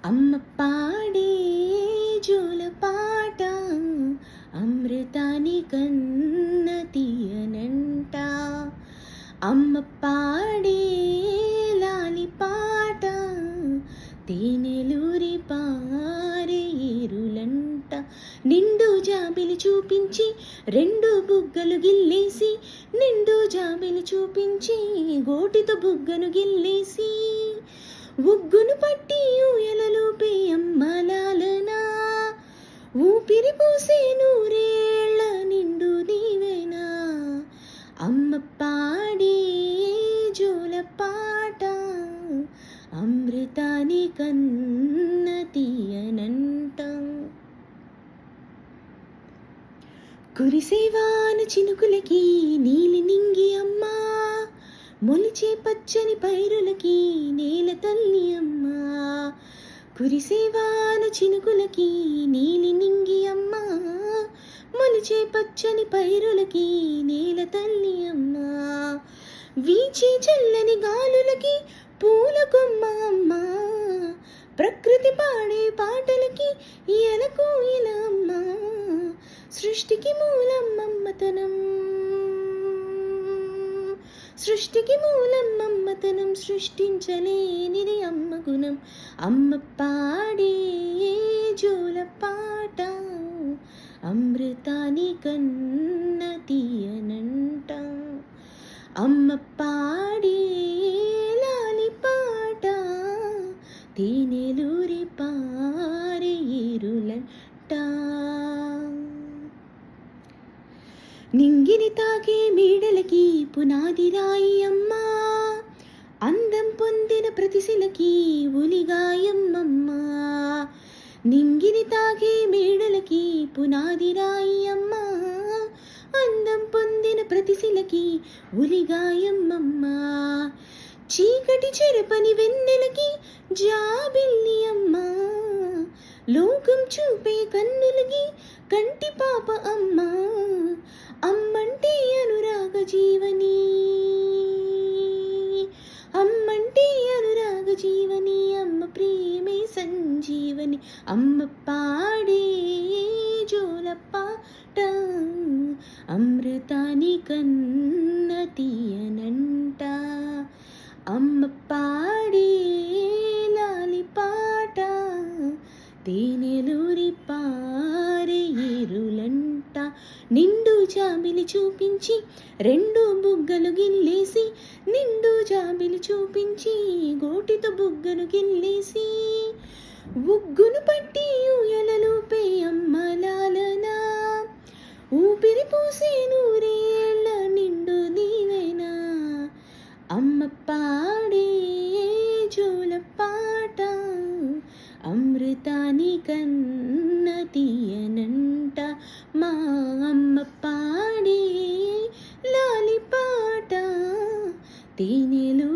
అమ్మ పాడే జోలపాట అమృతాని కన్న తీయనంట. అమ్మ పాడే లాలిపాట తేనెలూరి పారే ఏరులంట. నిండు జాబిలి చూపించి రెండు బుగ్గలు గిల్లేసి, నిండు జాబిలి చూపించి గోటితో బుగ్గను గిల్లేసి, ఉగ్గును పట్టి ఊయలలోపే అమ్మలాలనా, ఊపిరి పోసే నూరేళ్ల నిండు దీవెనా. అమ్మ పాడే జోలపాట అమృతాని కన్న తీయనంట. కురిసేవాన చినుకులకి నీలి నింగి అమ్మా, మొలిచే పచ్చని పైరులకి నేల తల్లి అమ్మా. కురిసేవాన చినుకులకి నీలి నింగి అమ్మా, మొలిచే పచ్చని పైరులకి నేల తల్లి అమ్మా. వీచే చల్లని గాలులకి పూల కొమ్మ అమ్మా, ప్రకృతి పాడే పాటలకి ఎలకు ఇలా అమ్మా. సృష్టికి మూలం మమ్మతనం, సృష్టికి మూలం మమ్మతనం, సృష్టించలేనిది అమ్మ గుణం. అమ్మ పాడే జోలపాట అమృతాని కన్న తీయనంట. అమ్మ పాడే లాలిపాట తేనెలూరి పారే ఏరులంట. నింగిని తాకే మేడలకి పునాది రాయి అమ్మా, అందం పొందిన ప్రతిశిలకి ఉలిగాయమ్మమ్మా. నింగిని తాకే మేడలకి పునాది రాయి అమ్మా, అందం పొందిన ప్రతిశిలకి ఉలిగాయమ్మమ్మా. చీకటి చెరపని వెన్నెలకి జాబిల్లి అమ్మా, లోకం చూపే కన్నులకి కంటి పాప అమ్మా. అమ్మంటే అనురాగ జీవని, అమ్మంటే అనురాగ జీవని, అమ్మ ప్రేమే సంజీవని. అమ్మ పాడే జోలపాట అమృతాని కన్న తీయనంట. అమ్మ పాడే లాలిపాట తేనెలూరి పారే ఏరులంట. నిండు జాబిలి చూపించి రెండు బుగ్గలు గిల్లేసి, నిండు జాబిలి చూపించి గోటితో బుగ్గను గిల్లేసి, ఉగ్గును పట్టి ఊయలలోపే అమ్మలాలనా, ఊపిరి పోసే నూరేళ్ల నిండు దీవెనా. అమ్మ పాడే జోలపాట అమృతాని కన్న తీయనంట. మా అమ్మ పాడే లాలిపాట తేనెలు